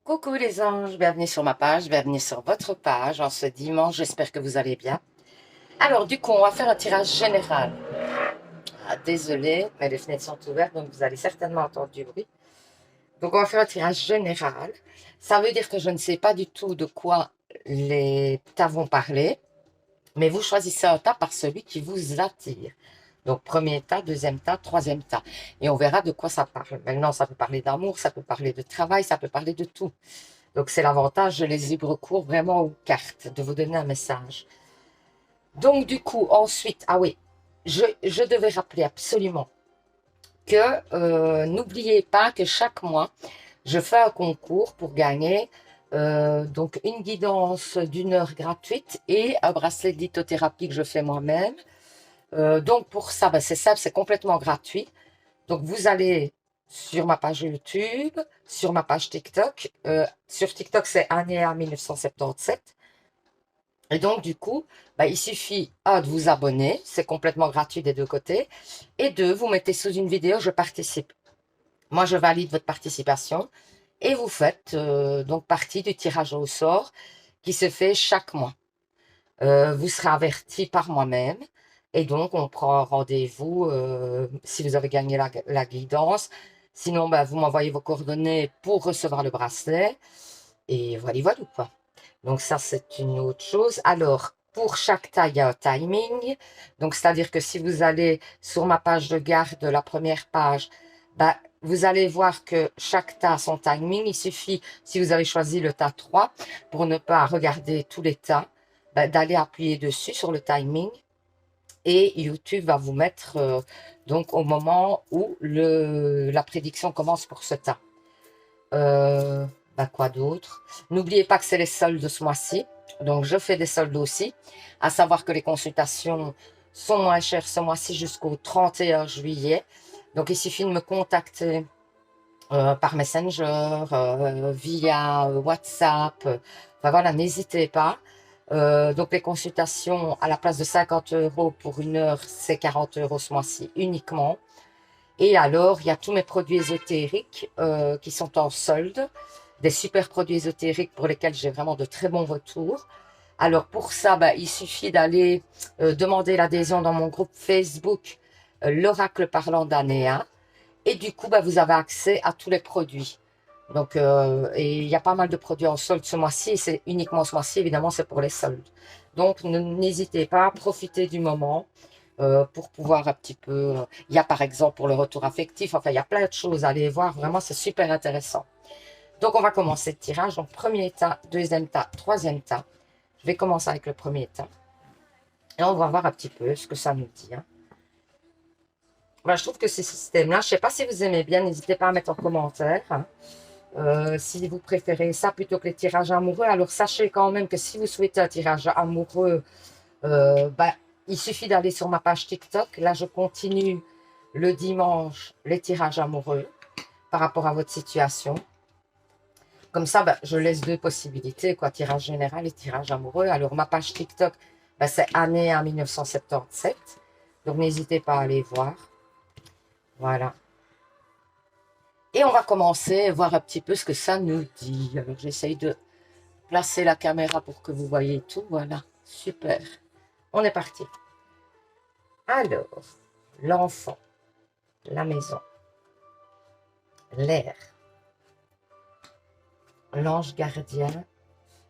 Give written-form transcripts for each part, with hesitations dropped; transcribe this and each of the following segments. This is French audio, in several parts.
Coucou les anges, bienvenue sur ma page, bienvenue sur votre page en ce dimanche, j'espère que vous allez bien. Alors du coup, on va faire un tirage général. Ah, désolé, mais les fenêtres sont ouvertes, donc vous allez certainement entendre du bruit. Donc on va faire un tirage général. Ça veut dire que je ne sais pas du tout de quoi les tas vont parler, mais vous choisissez un tas par celui qui vous attire. Donc premier tas, deuxième tas, troisième tas. Et on verra de quoi ça parle. Maintenant, ça peut parler d'amour, ça peut parler de travail, ça peut parler de tout. Donc, c'est l'avantage de les livres courts vraiment aux cartes, de vous donner un message. Donc, du coup, ensuite, ah oui, je devais rappeler absolument que n'oubliez pas que chaque mois, je fais un concours pour gagner donc une guidance d'1 heure gratuite et un bracelet de lithothérapie que je fais moi-même. Donc, pour ça, ben, c'est simple, c'est complètement gratuit. Donc, vous allez sur ma page YouTube, sur ma page TikTok. Sur TikTok, c'est Anéa 1977. Et donc, du coup, bah, il suffit, un, de vous abonner, c'est complètement gratuit des deux côtés, et deux, vous mettez sous une vidéo, je participe. Moi, je valide votre participation, et vous faites donc partie du tirage au sort qui se fait chaque mois. Vous serez averti par moi-même. Et donc, on prend rendez-vous si vous avez gagné la guidance. Sinon, bah, vous m'envoyez vos coordonnées pour recevoir le bracelet. Et voilà, voilà quoi. Donc, ça, c'est une autre chose. Alors, pour chaque taille, il y a un timing. Donc, c'est-à-dire que si vous allez sur ma page de garde, la première page, bah, vous allez voir que chaque tas a son timing. Il suffit, si vous avez choisi le tas 3, pour ne pas regarder tous les tas, bah, d'aller appuyer dessus sur le timing et YouTube va vous mettre donc au moment où la prédiction commence pour ce tas. Euh, Bah, quoi d'autre? N'oubliez pas que c'est les soldes ce mois-ci, donc je fais des soldes aussi, à savoir que les consultations sont moins chères ce mois-ci jusqu'au 31 juillet. Donc il suffit de me contacter par Messenger, via WhatsApp. Enfin voilà, n'hésitez pas. Donc les consultations à la place de 50 € pour 1 heure, c'est 40 € ce mois-ci uniquement. Et alors, il y a tous mes produits ésotériques qui sont en solde, des super produits ésotériques pour lesquels j'ai vraiment de très bons retours. Alors pour ça, bah, il suffit d'aller demander l'adhésion dans mon groupe Facebook, l'Oracle parlant d'Anéa. Et du coup, bah, vous avez accès à tous les produits. Donc, et il y a pas mal de produits en solde ce mois-ci. Et c'est uniquement ce mois-ci, évidemment, c'est pour les soldes. Donc, n'hésitez pas, profitez du moment pour pouvoir un petit peu. Il y a par exemple pour le retour affectif. Enfin, il y a plein de choses à aller voir. Vraiment, c'est super intéressant. Donc, on va commencer le tirage. Donc, premier tas, deuxième tas, troisième tas. Je vais commencer avec le premier tas. Et on va voir un petit peu ce que ça nous dit, hein. Moi, je trouve que ces systèmes-là, je ne sais pas si vous aimez bien, n'hésitez pas à mettre en commentaire, hein. Si vous préférez ça plutôt que les tirages amoureux. Alors, sachez quand même que si vous souhaitez un tirage amoureux, bah, il suffit d'aller sur ma page TikTok. Là, je continue le dimanche les tirages amoureux par rapport à votre situation. Comme ça, bah, je laisse deux possibilités, quoi, tirage général et tirage amoureux. Alors, ma page TikTok, bah, c'est Année 1977. Donc, n'hésitez pas à aller voir. Voilà. Et on va commencer à voir un petit peu ce que ça nous dit. Alors, j'essaye de placer la caméra pour que vous voyez tout. Voilà, super. On est parti. Alors, l'enfant, la maison, l'air, l'ange gardien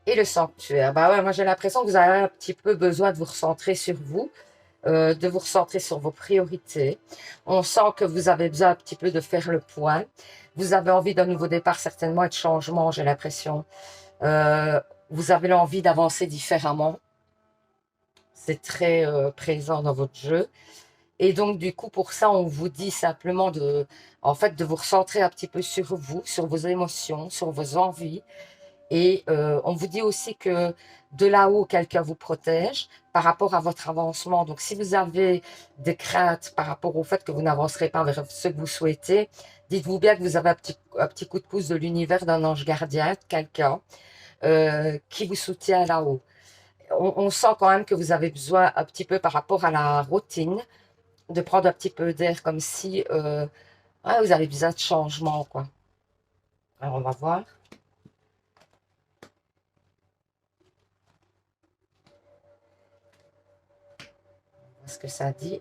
et le sanctuaire. Bah ouais, moi j'ai l'impression que vous avez un petit peu besoin de vous recentrer sur vous, de vous recentrer sur vos priorités. On sent que vous avez besoin un petit peu de faire le point. Vous avez envie d'un nouveau départ certainement et de changement, j'ai l'impression. Euh, Vous avez l'envie d'avancer différemment. C'est très présent dans votre jeu. Et donc, du coup, pour ça, on vous dit simplement en fait, de vous recentrer un petit peu sur vous, sur vos émotions, sur vos envies. Et on vous dit aussi que de là-haut, quelqu'un vous protège par rapport à votre avancement. Donc, si vous avez des craintes par rapport au fait que vous n'avancerez pas vers ce que vous souhaitez, dites-vous bien que vous avez un petit coup de pouce de l'univers, d'un ange gardien, de quelqu'un qui vous soutient là-haut. On sent quand même que vous avez besoin un petit peu par rapport à la routine, de prendre un petit peu d'air comme si ouais, vous avez besoin de changement, quoi. Alors, on va voir. ce que ça dit.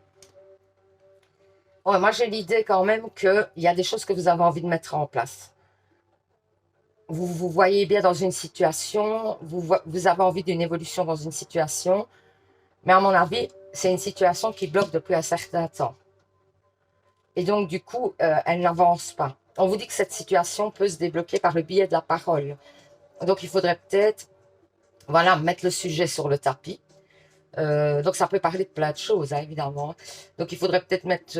Ouais, moi, j'ai l'idée quand même qu'il y a des choses que vous avez envie de mettre en place. Vous voyez bien dans une situation, vous avez envie d'une évolution dans une situation, mais à mon avis, c'est une situation qui bloque depuis un certain temps. Et donc, du coup, elle n'avance pas. On vous dit que cette situation peut se débloquer par le biais de la parole. Donc, il faudrait peut-être, voilà, mettre le sujet sur le tapis. Donc, ça peut parler de plein de choses, hein, évidemment. Donc, il faudrait peut-être mettre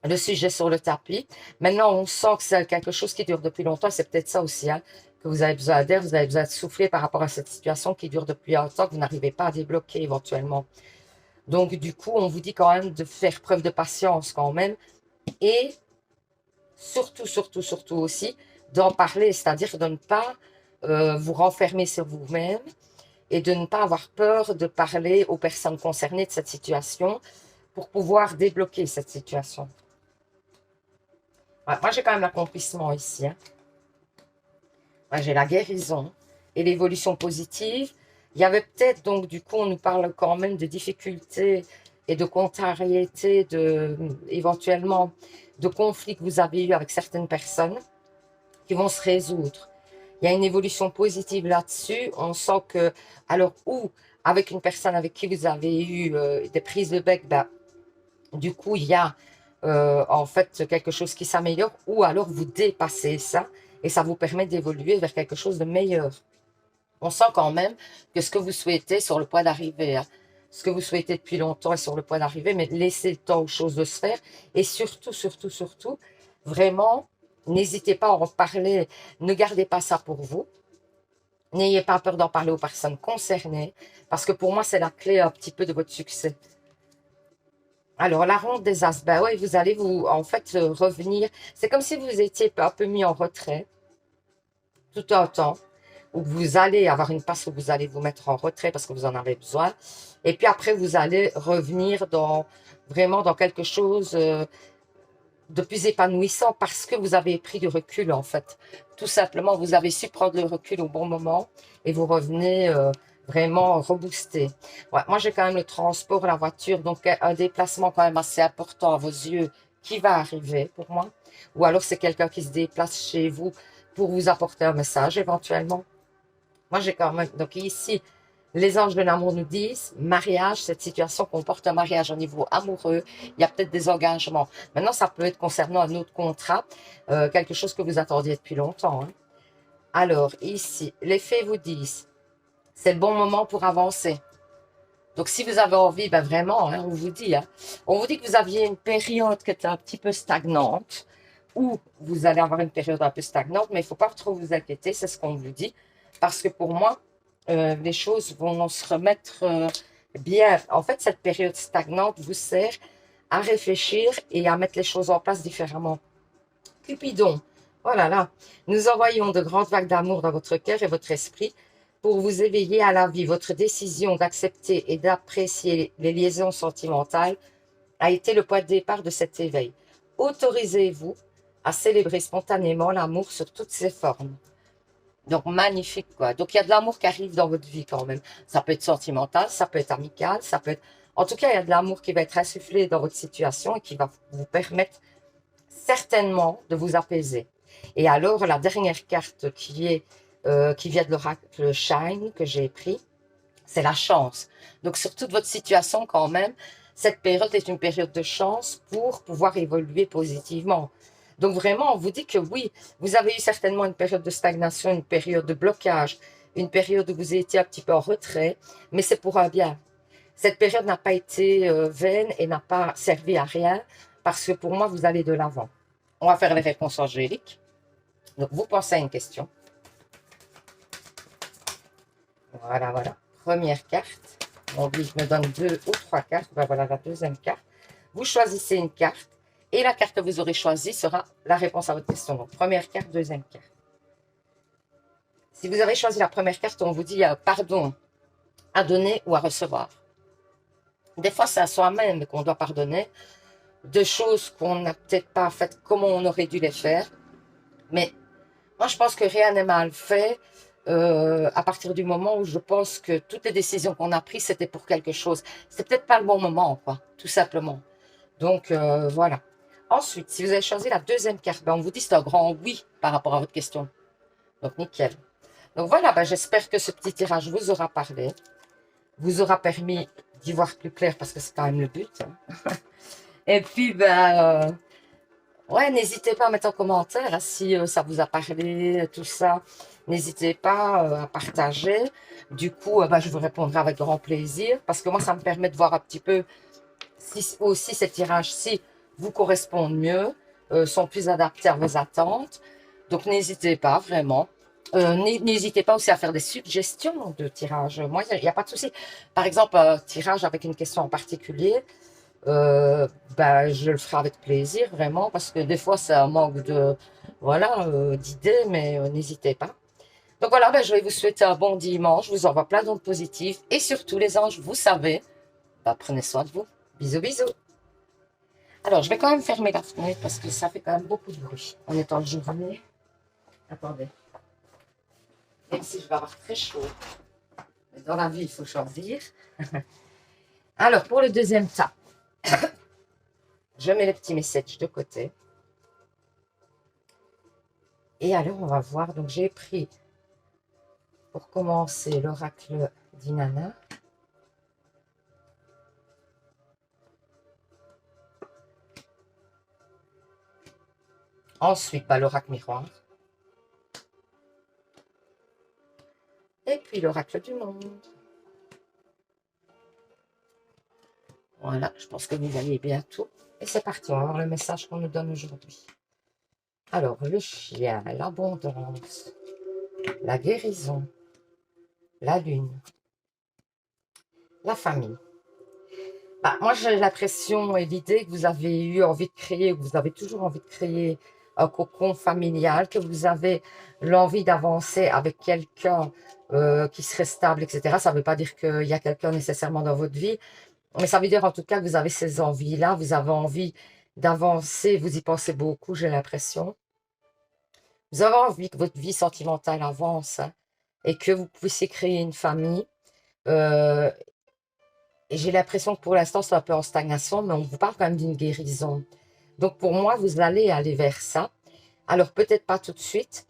le sujet sur le tapis. Maintenant, on sent que c'est quelque chose qui dure depuis longtemps. C'est peut-être ça aussi, hein, que vous avez besoin d'air, vous avez besoin de souffler par rapport à cette situation qui dure depuis longtemps, que vous n'arrivez pas à débloquer éventuellement. Donc, du coup, on vous dit quand même de faire preuve de patience quand même. Et surtout, surtout, surtout aussi, d'en parler, c'est-à-dire de ne pas vous renfermer sur vous-même et de ne pas avoir peur de parler aux personnes concernées de cette situation pour pouvoir débloquer cette situation. Ouais, moi, j'ai quand même l'accomplissement ici. Hein. Ouais, j'ai la guérison et l'évolution positive. Il y avait peut-être, donc, du coup, on nous parle quand même de difficultés et de contrariétés, éventuellement, de conflits que vous avez eu avec certaines personnes qui vont se résoudre. Il y a une évolution positive là-dessus. On sent que, alors, ou avec une personne avec qui vous avez eu des prises de bec, ben, du coup, il y a en fait quelque chose qui s'améliore, ou alors vous dépassez ça et ça vous permet d'évoluer vers quelque chose de meilleur. On sent quand même que ce que vous souhaitez est sur le point d'arriver. Hein. Ce que vous souhaitez depuis longtemps est sur le point d'arriver, mais laissez le temps aux choses de se faire. Et surtout, surtout, surtout, vraiment, n'hésitez pas à en parler. Ne gardez pas ça pour vous. N'ayez pas peur d'en parler aux personnes concernées, parce que pour moi, c'est la clé un petit peu de votre succès. Alors, la ronde des as, ben ouais, vous allez en fait, revenir. C'est comme si vous étiez un peu mis en retrait tout un temps, où vous allez avoir une passe où vous allez vous mettre en retrait parce que vous en avez besoin. Et puis après, vous allez revenir vraiment dans quelque chose de plus épanouissant parce que vous avez pris du recul, en fait. Tout simplement, vous avez su prendre le recul au bon moment et vous revenez vraiment reboosté. Ouais, moi, j'ai quand même le transport, la voiture, donc un déplacement quand même assez important à vos yeux qui va arriver pour moi. Ou alors, c'est quelqu'un qui se déplace chez vous pour vous apporter un message éventuellement. Moi, j'ai quand même, donc ici, les anges de l'amour nous disent, mariage, cette situation comporte un mariage au niveau amoureux, il y a peut-être des engagements. Maintenant, ça peut être concernant un autre contrat, quelque chose que vous attendiez depuis longtemps. Hein. Alors, ici, les fées vous disent, c'est le bon moment pour avancer. Donc, si vous avez envie, ben vraiment, hein, on vous dit que vous aviez une période qui était un petit peu stagnante, ou vous allez avoir une période un peu stagnante, mais il ne faut pas trop vous inquiéter, c'est ce qu'on vous dit, parce que pour moi, les choses vont se remettre bien. En fait, cette période stagnante vous sert à réfléchir et à mettre les choses en place différemment. Cupidon, voilà là, nous envoyons de grandes vagues d'amour dans votre cœur et votre esprit pour vous éveiller à la vie. Votre décision d'accepter et d'apprécier les liaisons sentimentales a été le point de départ de cet éveil. Autorisez-vous à célébrer spontanément l'amour sur toutes ses formes. Donc, magnifique, quoi. Donc, il y a de l'amour qui arrive dans votre vie quand même. Ça peut être sentimental, ça peut être amical, ça peut être... En tout cas, il y a de l'amour qui va être insufflé dans votre situation et qui va vous permettre certainement de vous apaiser. Et alors, la dernière carte qui vient de l'oracle Shine que j'ai pris, c'est la chance. Donc, sur toute votre situation quand même, cette période est une période de chance pour pouvoir évoluer positivement. Donc vraiment, on vous dit que oui, vous avez eu certainement une période de stagnation, une période de blocage, une période où vous étiez un petit peu en retrait, mais c'est pour un bien. Cette période n'a pas été vaine et n'a pas servi à rien, parce que pour moi, vous allez de l'avant. On va faire les réponses angéliques. Donc, vous pensez à une question. Voilà, voilà. Première carte. Mon guide me donne 2 ou 3 cartes. Ben voilà la deuxième carte. Vous choisissez une carte. Et la carte que vous aurez choisie sera la réponse à votre question. Donc, première carte, deuxième carte. Si vous avez choisi la première carte, on vous dit pardon à donner ou à recevoir. Des fois, c'est à soi-même qu'on doit pardonner de choses qu'on n'a peut-être pas faites comme on aurait dû les faire. Mais moi, je pense que rien n'est mal fait à partir du moment où je pense que toutes les décisions qu'on a prises, c'était pour quelque chose. C'était peut-être pas le bon moment, quoi, tout simplement. Donc, voilà. Ensuite, si vous avez choisi la deuxième carte, ben, on vous dit c'est un grand oui par rapport à votre question. Donc, nickel. Donc, voilà, ben, j'espère que ce petit tirage vous aura parlé, vous aura permis d'y voir plus clair parce que c'est quand même le but, hein. Et puis, ben, ouais, n'hésitez pas à mettre en commentaire hein, si ça vous a parlé, tout ça. N'hésitez pas à partager. Du coup, bah, je vous répondrai avec grand plaisir parce que moi, ça me permet de voir un petit peu si aussi ces tirages-ci vous correspondent mieux, sont plus adaptés à vos attentes. Donc, n'hésitez pas vraiment. N'hésitez pas aussi à faire des suggestions de tirages. Moi, il n'y a pas de souci. Par exemple, un tirage avec une question en particulier, ben, je le ferai avec plaisir, vraiment, parce que des fois, c'est un manque de, voilà, d'idées, mais n'hésitez pas. Donc voilà, ben, je vais vous souhaiter un bon dimanche. Je vous envoie plein d'ondes positives. Et surtout, les anges, vous savez, ben, prenez soin de vous. Bisous, bisous. Alors, je vais quand même fermer la fenêtre parce que ça fait quand même beaucoup de bruit. En étant le journée. Attendez. Même si je vais avoir très chaud. Mais dans la vie, il faut choisir. Alors, pour le deuxième tas, je mets le petit message de côté. Et alors, on va voir. Donc, j'ai pris, pour commencer, l'oracle d'Inanna. Ensuite, bah, l'oracle miroir. Et puis, l'oracle du monde. Voilà, je pense que vous voyez bien tout. Et c'est parti, on va voir le message qu'on nous donne aujourd'hui. Alors, le chien, l'abondance, la guérison, la lune, la famille. Bah, moi, j'ai l'impression et l'idée que vous avez eu envie de créer, que vous avez toujours envie de créer un cocon familial, que vous avez l'envie d'avancer avec quelqu'un qui serait stable, etc. Ça ne veut pas dire qu'il y a quelqu'un nécessairement dans votre vie, mais ça veut dire en tout cas que vous avez ces envies-là, vous avez envie d'avancer, vous y pensez beaucoup, j'ai l'impression. Vous avez envie que votre vie sentimentale avance hein, et que vous puissiez créer une famille. Euh, et j'ai l'impression que pour l'instant, c'est un peu en stagnation, mais on vous parle quand même d'une guérison. Donc pour moi, vous allez aller vers ça. Alors peut-être pas tout de suite.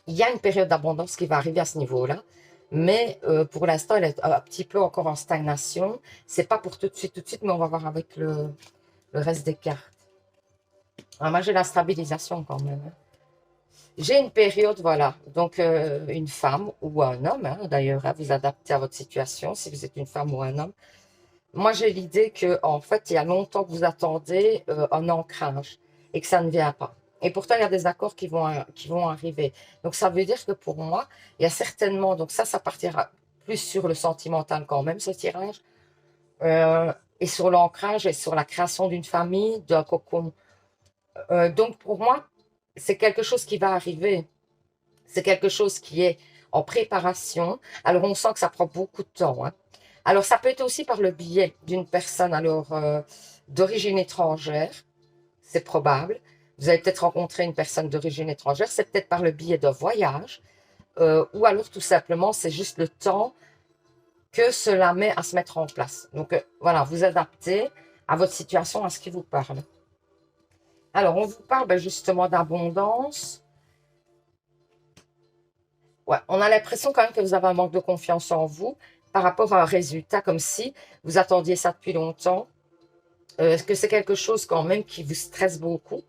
Il y a une période d'abondance qui va arriver à ce niveau-là. Mais pour l'instant, elle est un petit peu encore en stagnation. C'est pas pour tout de suite, mais on va voir avec le reste des cartes. Alors, moi, j'ai la stabilisation quand même. Hein. J'ai une période, voilà, donc une femme ou un homme, hein, d'ailleurs, hein, vous adaptez à votre situation, si vous êtes une femme ou un homme. Moi, j'ai l'idée que, en fait, il y a longtemps que vous attendez un ancrage et que ça ne vient pas. Et pourtant, il y a des accords qui vont arriver. Donc, ça veut dire que pour moi, il y a certainement, donc ça partira plus sur le sentimental quand même, ce tirage, et sur l'ancrage et sur la création d'une famille, d'un cocon. Donc, pour moi, c'est quelque chose qui va arriver. C'est quelque chose qui est en préparation. Alors, on sent que ça prend beaucoup de temps. Hein. Alors, ça peut être aussi par le biais d'une personne alors d'origine étrangère. C'est probable. Vous avez peut-être rencontré une personne d'origine étrangère. C'est peut-être par le biais d'un voyage. Ou alors, tout simplement, c'est juste le temps que cela met à se mettre en place. Donc, voilà, vous adaptez à votre situation, à ce qui vous parle. Alors, on vous parle justement d'abondance. Ouais, on a l'impression quand même que vous avez un manque de confiance en vous par rapport à un résultat, comme si vous attendiez ça depuis longtemps, que c'est quelque chose quand même qui vous stresse beaucoup.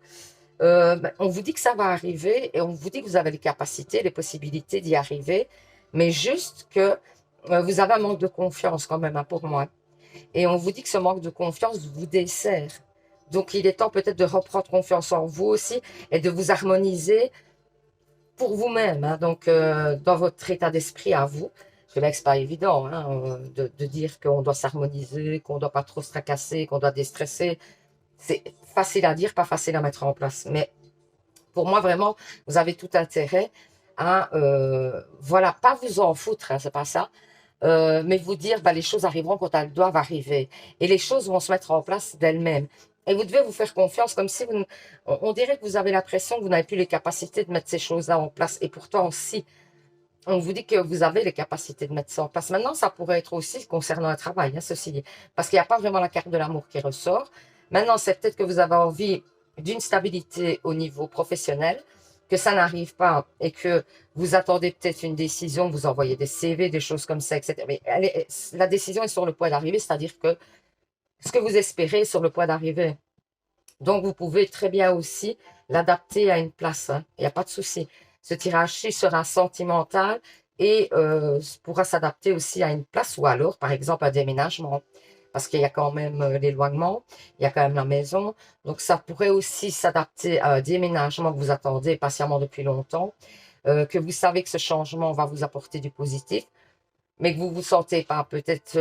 On vous dit que ça va arriver et on vous dit que vous avez les capacités, les possibilités d'y arriver, mais juste que vous avez un manque de confiance quand même, hein, pour moi. Et on vous dit que ce manque de confiance vous dessert. Donc, il est temps peut-être de reprendre confiance en vous aussi et de vous harmoniser pour vous-même, hein, donc dans votre état d'esprit à vous. Parce que là, c'est pas évident hein, de dire qu'on doit s'harmoniser, qu'on ne doit pas trop se tracasser, qu'on doit déstresser. C'est facile à dire, pas facile à mettre en place. Mais pour moi, vraiment, vous avez tout intérêt à, voilà, pas vous en foutre, hein, c'est pas ça, mais vous dire, bah, les choses arriveront quand elles doivent arriver. Et les choses vont se mettre en place d'elles-mêmes. Et vous devez vous faire confiance, comme si vous, on dirait que vous avez l'impression que vous n'avez plus les capacités de mettre ces choses-là en place. Et pourtant, si. On vous dit que vous avez les capacités de mettre ça en place. Maintenant, ça pourrait être aussi concernant un travail, hein, ceci dit, parce qu'il n'y a pas vraiment la carte de l'amour qui ressort. Maintenant, c'est peut-être que vous avez envie d'une stabilité au niveau professionnel, que ça n'arrive pas et que vous attendez peut-être une décision, vous envoyez des CV, des choses comme ça, etc. Mais la décision est sur le point d'arriver, c'est-à-dire que ce que vous espérez est sur le point d'arriver. Donc, vous pouvez très bien aussi l'adapter à une place, hein. Il n'y a pas de souci. Ce tirage-ci sera sentimental et pourra s'adapter aussi à une place ou alors, par exemple, un déménagement. Parce qu'il y a quand même l'éloignement, il y a quand même la maison. Donc, ça pourrait aussi s'adapter à un déménagement que vous attendez patiemment depuis longtemps, que vous savez que ce changement va vous apporter du positif, mais que vous ne vous sentez pas peut-être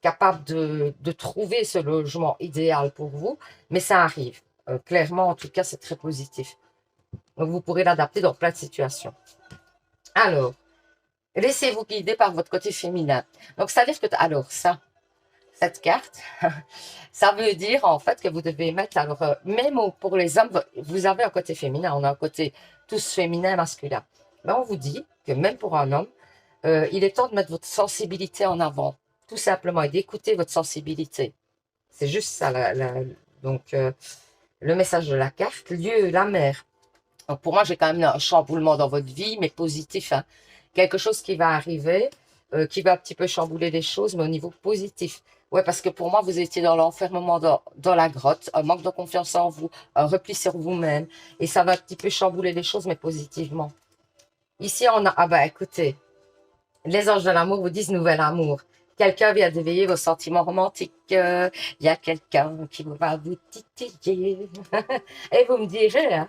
capable de trouver ce logement idéal pour vous, mais ça arrive. Clairement, en tout cas, c'est très positif. Donc, vous pourrez l'adapter dans plein de situations. Alors, laissez-vous guider par votre côté féminin. Donc, c'est-à-dire que, alors, ça, cette carte, ça veut dire en fait que vous devez mettre, alors, même pour les hommes, vous avez un côté féminin, on a un côté tous féminin, masculin. Mais on vous dit que même pour un homme, il est temps de mettre votre sensibilité en avant, tout simplement, et d'écouter votre sensibilité. C'est juste ça, donc le message de la carte, lieu, la mer. Donc pour moi, j'ai quand même un chamboulement dans votre vie, mais positif, hein. Quelque chose qui va arriver, qui va un petit peu chambouler les choses, mais au niveau positif. Ouais, parce que pour moi, vous étiez dans l'enfermement, dans la grotte, un manque de confiance en vous, un repli sur vous-même, et ça va un petit peu chambouler les choses, mais positivement. Ici, on a, ah bah écoutez, les anges de l'amour vous disent nouvel amour. Quelqu'un vient d'éveiller vos sentiments romantiques. Il y a quelqu'un qui va vous titiller. Et vous me direz, hein.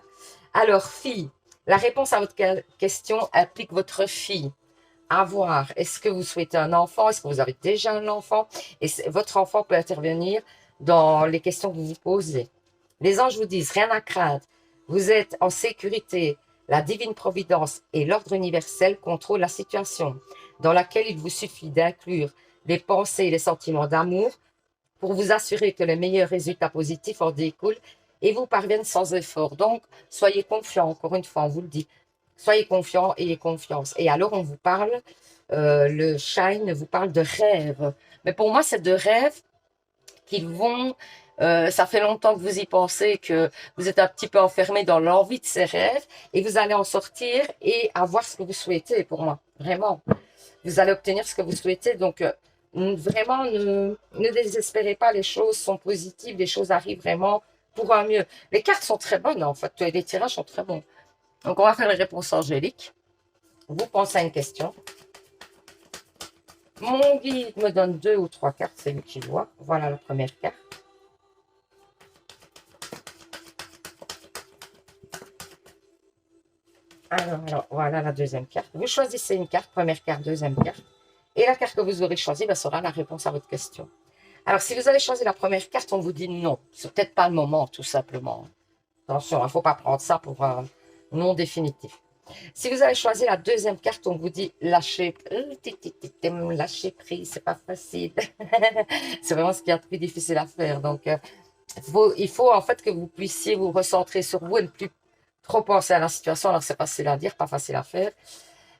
Alors, fille, la réponse à votre question implique votre fille. À voir, est-ce que vous souhaitez un enfant? Est-ce que vous avez déjà un enfant? Et votre enfant peut intervenir dans les questions que vous vous posez. Les anges vous disent, rien à craindre. Vous êtes en sécurité. La divine providence et l'ordre universel contrôlent la situation, dans laquelle il vous suffit d'inclure les pensées et les sentiments d'amour pour vous assurer que les meilleurs résultats positifs en découlent et vous parviennent sans effort. Donc, soyez confiants, encore une fois, on vous le dit. Soyez confiants, ayez confiance. Et alors, on vous parle, le Shine vous parle de rêves. Mais pour moi, c'est de rêves qu'ils vont. Ça fait longtemps que vous y pensez, que vous êtes un petit peu enfermé dans l'envie de ces rêves et vous allez en sortir et avoir ce que vous souhaitez pour moi. Vraiment. Vous allez obtenir ce que vous souhaitez. Donc, vraiment, ne désespérez pas. Les choses sont positives. Les choses arrivent vraiment pour un mieux. Les cartes sont très bonnes, en fait. Les tirages sont très bons. Donc, on va faire les réponses angéliques. Vous pensez à une question. Mon guide me donne 2 ou 3 cartes, c'est lui qui voit. Voilà la première carte. Alors, voilà la deuxième carte. Vous choisissez une carte, première carte, deuxième carte. Et la carte que vous aurez choisie sera la réponse à votre question. Alors, si vous avez choisi la première carte, on vous dit non. C'est peut-être pas le moment, tout simplement. Attention, il ne faut pas prendre ça pour un non définitif. Si vous avez choisi la deuxième carte, on vous dit lâcher, lâcher prise, c'est pas facile. C'est vraiment ce qui est le plus difficile à faire. Donc, il faut en fait que vous puissiez vous recentrer sur vous et ne plus trop penser à la situation. Alors, c'est facile à dire, pas facile à faire.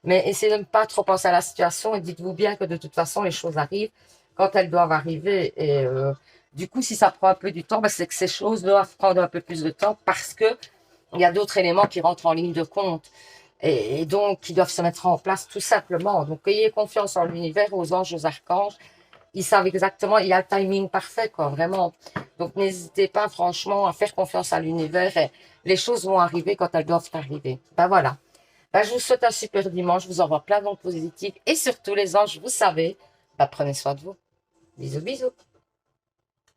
Mais essayez de ne pas trop penser à la situation et dites-vous bien que de toute façon, les choses arrivent quand elles doivent arriver. Et du coup, si ça prend un peu du temps, c'est que ces choses doivent prendre un peu plus de temps parce que il y a d'autres éléments qui rentrent en ligne de compte et donc qui doivent se mettre en place tout simplement. Donc, ayez confiance en l'univers, aux anges, aux archanges. Ils savent exactement, il y a le timing parfait, quoi, vraiment. Donc, n'hésitez pas, franchement, à faire confiance à l'univers et les choses vont arriver quand elles doivent arriver. Ben voilà. Ben, je vous souhaite un super dimanche. Je vous envoie plein d'ondes positives et surtout, les anges, vous savez, ben, prenez soin de vous. Bisous, bisous.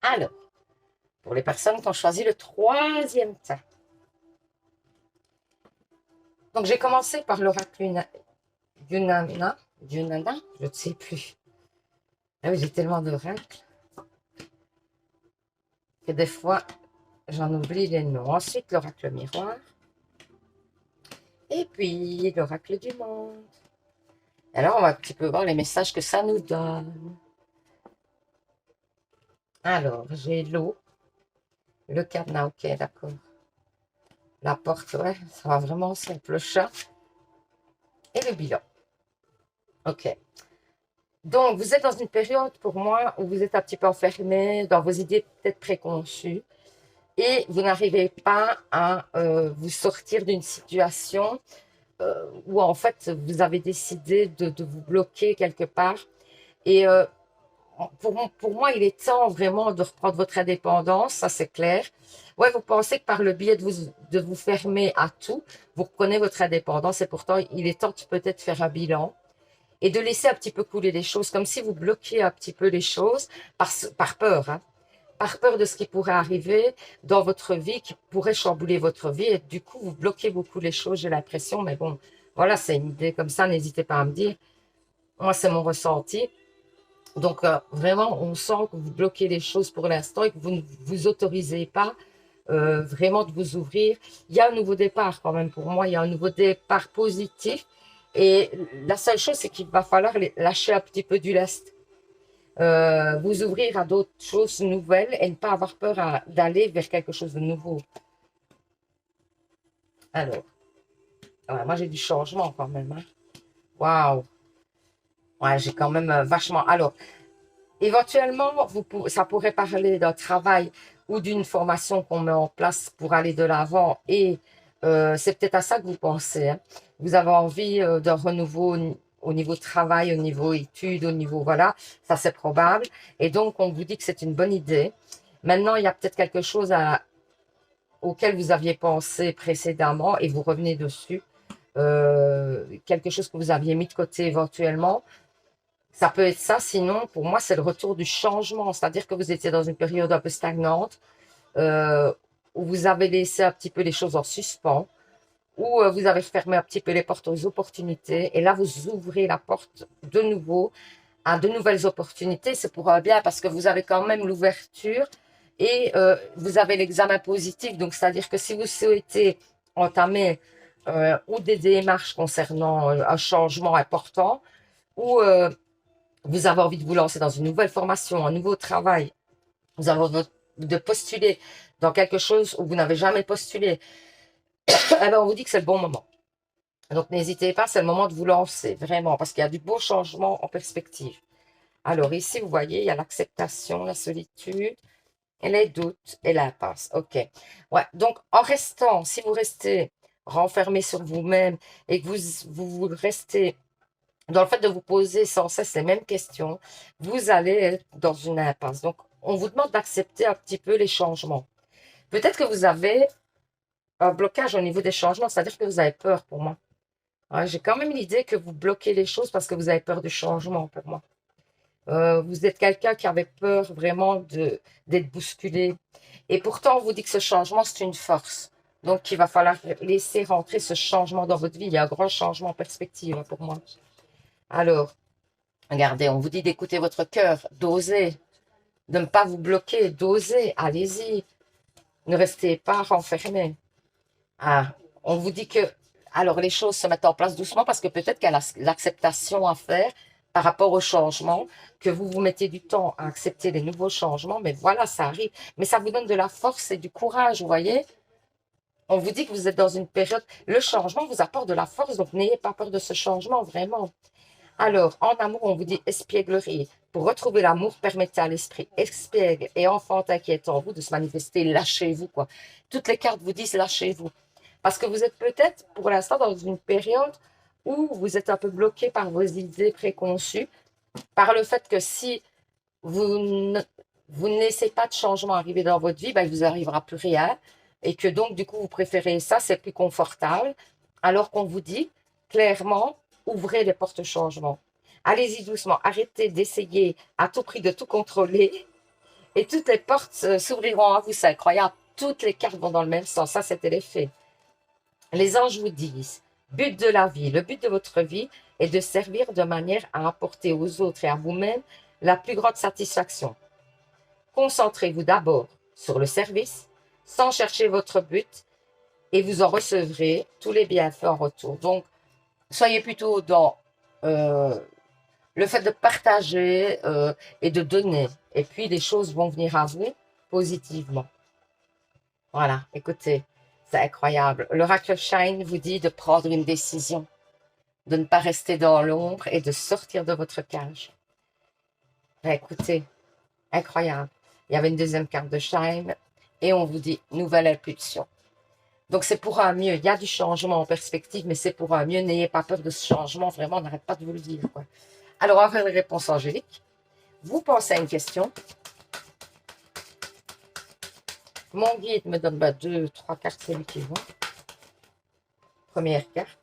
Alors, pour les personnes qui ont choisi le troisième tas. Donc, j'ai commencé par l'oracle Yunana, je ne sais plus. Ah oui, j'ai tellement d'oracles que des fois, j'en oublie les noms. Ensuite, l'oracle miroir. Et puis, l'oracle du monde. Alors, on va un petit peu voir les messages que ça nous donne. Alors, j'ai l'eau, le cadenas, ok, d'accord. La porte, ouais, ça va vraiment simple. Le chat et le bilan. OK. Donc, vous êtes dans une période, pour moi, où vous êtes un petit peu enfermé dans vos idées peut-être préconçues et vous n'arrivez pas à vous sortir d'une situation où, en fait, vous avez décidé de vous bloquer quelque part. Et pour moi, il est temps vraiment de reprendre votre indépendance, ça c'est clair. Ouais, vous pensez que par le biais de vous fermer à tout, vous reprenez votre indépendance et pourtant, il est temps de peut-être faire un bilan et de laisser un petit peu couler les choses, comme si vous bloquiez un petit peu les choses par peur, hein, par peur de ce qui pourrait arriver dans votre vie, qui pourrait chambouler votre vie, et du coup, vous bloquez beaucoup les choses, j'ai l'impression, mais bon, voilà, c'est une idée comme ça, n'hésitez pas à me dire. Moi, c'est mon ressenti. Donc, vraiment, on sent que vous bloquez les choses pour l'instant et que vous ne vous autorisez pas vraiment de vous ouvrir. Il y a un nouveau départ quand même pour moi, il y a un nouveau départ positif. Et la seule chose, c'est qu'il va falloir lâcher un petit peu du lest, vous ouvrir à d'autres choses nouvelles et ne pas avoir peur d'aller vers quelque chose de nouveau. Alors, ouais, moi j'ai du changement quand même. Hein. Waouh! Ouais, j'ai quand même vachement. Alors, éventuellement, ça pourrait parler d'un travail ou d'une formation qu'on met en place pour aller de l'avant et c'est peut-être à ça que vous pensez. Hein. Vous avez envie d'un renouveau au niveau travail, au niveau études, au niveau voilà, ça c'est probable. Et donc, on vous dit que c'est une bonne idée. Maintenant, il y a peut-être quelque chose auquel vous aviez pensé précédemment et vous revenez dessus. Quelque chose que vous aviez mis de côté éventuellement. Ça peut être ça, sinon, pour moi, c'est le retour du changement. C'est-à-dire que vous étiez dans une période un peu stagnante, euh, où vous avez laissé un petit peu les choses en suspens, où vous avez fermé un petit peu les portes aux opportunités. Et là, vous ouvrez la porte de nouveau à de nouvelles opportunités. C'est pour un bien parce que vous avez quand même l'ouverture et vous avez l'examen positif. Donc, c'est-à-dire que si vous souhaitez entamer ou des démarches concernant un changement important, ou vous avez envie de vous lancer dans une nouvelle formation, un nouveau travail, vous avez envie de postuler dans quelque chose où vous n'avez jamais postulé, eh ben on vous dit que c'est le bon moment. Donc n'hésitez pas, c'est le moment de vous lancer, vraiment, parce qu'il y a du beau changement en perspective. Alors ici, vous voyez, il y a l'acceptation, la solitude, et les doutes et l'impasse. OK. Ouais, donc en restant, si vous restez renfermé sur vous-même et que vous restez dans le fait de vous poser sans cesse les mêmes questions, vous allez être dans une impasse. Donc, on vous demande d'accepter un petit peu les changements. Peut-être que vous avez un blocage au niveau des changements, c'est-à-dire que vous avez peur pour moi. Ouais, j'ai quand même l'idée que vous bloquez les choses parce que vous avez peur du changement pour moi. Vous êtes quelqu'un qui avait peur vraiment d'être bousculé. Et pourtant, on vous dit que ce changement, c'est une force. Donc, il va falloir laisser rentrer ce changement dans votre vie. Il y a un grand changement en perspective hein, pour moi. Alors, regardez, on vous dit d'écouter votre cœur, d'oser, de ne pas vous bloquer, d'oser, allez-y. Ne restez pas renfermé. Ah, on vous dit que, alors les choses se mettent en place doucement parce que peut-être qu'il y a l'acceptation à faire par rapport au changement, que vous vous mettez du temps à accepter les nouveaux changements, mais voilà, ça arrive. Mais ça vous donne de la force et du courage, vous voyez. On vous dit que vous êtes dans une période, le changement vous apporte de la force, donc n'ayez pas peur de ce changement, vraiment. Alors, en amour, on vous dit espièglerie. Pour retrouver l'amour, permettez à l'esprit espiègle et enfantin qui est en vous de se manifester. Lâchez-vous, quoi. Toutes les cartes vous disent lâchez-vous. Parce que vous êtes peut-être, pour l'instant, dans une période où vous êtes un peu bloqué par vos idées préconçues, par le fait que si vous ne, vous ne laissez pas de changement arriver dans votre vie, ben, il vous arrivera plus rien. Et que donc, du coup, vous préférez ça, c'est plus confortable. Alors qu'on vous dit clairement, ouvrez les portes au changement. Allez-y doucement, arrêtez d'essayer à tout prix de tout contrôler et toutes les portes s'ouvriront à vous. C'est incroyable. Toutes les cartes vont dans le même sens. Ça, c'était l'effet. Les anges vous disent, but de la vie, le but de votre vie est de servir de manière à apporter aux autres et à vous-même la plus grande satisfaction. Concentrez-vous d'abord sur le service, sans chercher votre but, et vous en recevrez tous les bienfaits en retour. Donc, soyez plutôt dans euh, le fait de partager et de donner. Et puis, les choses vont venir à vous positivement. Voilà, écoutez, c'est incroyable. L'oracle Shine vous dit de prendre une décision. de ne pas rester dans l'ombre et de sortir de votre cage. Ben, écoutez, incroyable. Il y avait une deuxième carte de Shine et on vous dit nouvelle impulsion. Donc c'est pour un mieux. Il y a du changement en perspective, mais c'est pour un mieux. N'ayez pas peur de ce changement. Vraiment, on n'arrête pas de vous le dire, quoi. Alors, on va faire les réponses angéliques. Vous pensez à une question. Mon guide me donne 2, 3 cartes, c'est lui qui voit. Première carte.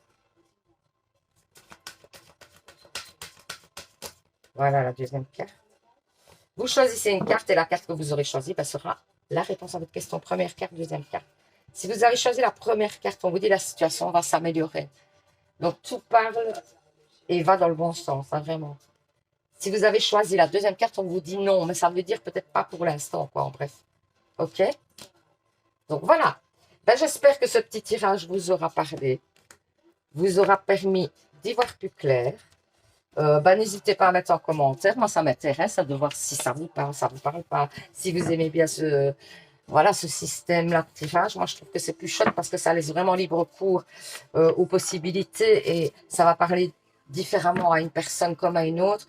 Voilà la deuxième carte. Vous choisissez une carte et la carte que vous aurez choisie sera la réponse à votre question. Première carte, deuxième carte. Si vous avez choisi la première carte, on vous dit la situation va s'améliorer. Donc tout parle et va dans le bon sens, hein, vraiment. Si vous avez choisi la deuxième carte, on vous dit non, mais ça veut dire peut-être pas pour l'instant, quoi, en bref. Ok? Donc voilà. Ben, j'espère que ce petit tirage vous aura parlé, vous aura permis d'y voir plus clair. N'hésitez pas à mettre en commentaire. Moi, ça m'intéresse de voir si ça vous parle pas. Si vous aimez bien voilà, ce système-là de tirage. Moi, je trouve que c'est plus chouette parce que ça laisse vraiment libre cours aux possibilités et ça va parler différemment à une personne comme à une autre.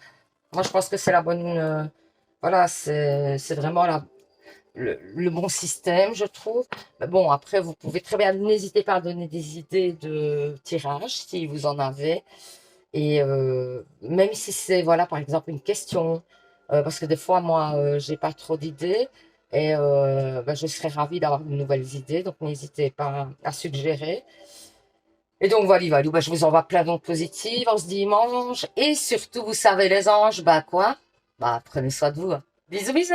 Moi, je pense que c'est la bonne... voilà, c'est vraiment le bon système, je trouve. Mais bon, après, vous pouvez très bien... N'hésitez pas à donner des idées de tirage si vous en avez. Et même si c'est, voilà, par exemple, une question, parce que des fois, moi, j'ai pas trop d'idées, et je serais ravie d'avoir de nouvelles idées, donc n'hésitez pas à suggérer. Et donc, voilà, je vous envoie plein d'ondes positives en ce dimanche, et surtout, vous savez, les anges, quoi? Prenez soin de vous. Bisous, bisous!